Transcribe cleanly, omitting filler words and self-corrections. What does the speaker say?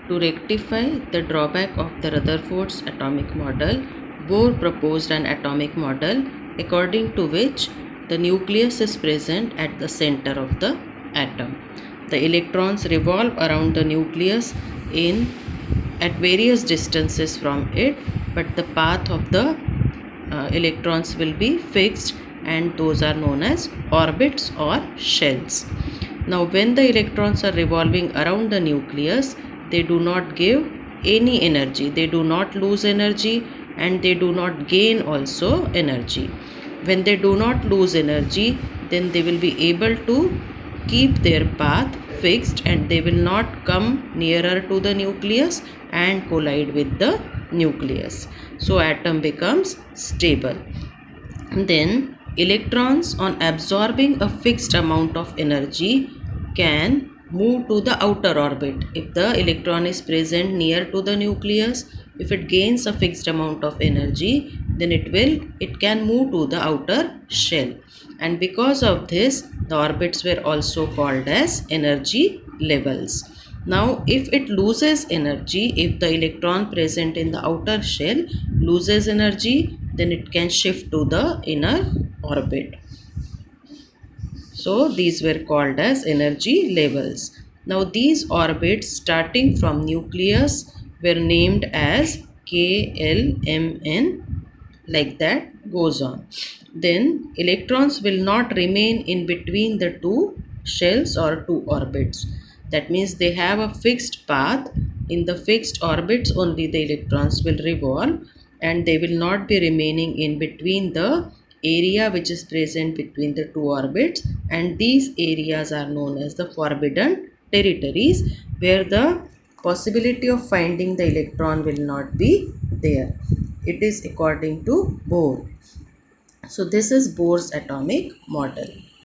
To rectify the drawback of the Rutherford's atomic model, Bohr proposed an atomic model according to which the nucleus is present at the center of the atom. The electrons revolve around the nucleus at various distances from it, but the path of the electrons will be fixed, and those are known as orbits or shells. Now, when the electrons are revolving around the nucleus, they do not give any energy, they do not lose energy, and they do not gain also energy. When they do not lose energy, then they will be able to keep their path fixed and they will not come nearer to the nucleus and collide with the nucleus. So atom becomes stable. Then electrons, on absorbing a fixed amount of energy, can move to the outer orbit. If the electron is present near to the nucleus, if it gains a fixed amount of energy, then it can move to the outer shell. And because of this, the orbits were also called as energy levels. Now, if it loses energy, if the electron present in the outer shell loses energy, then it can shift to the inner orbit. So, these were called as energy levels. Now, these orbits starting from nucleus were named as K, L, M, N, like that goes on. Then, electrons will not remain in between the two shells or two orbits. That means they have a fixed path. In the fixed orbits only the electrons will revolve, and they will not be remaining in between the area which is present between the two orbits, and these areas are known as the forbidden territories, where the possibility of finding the electron will not be there. It is according to Bohr. So this is Bohr's atomic model.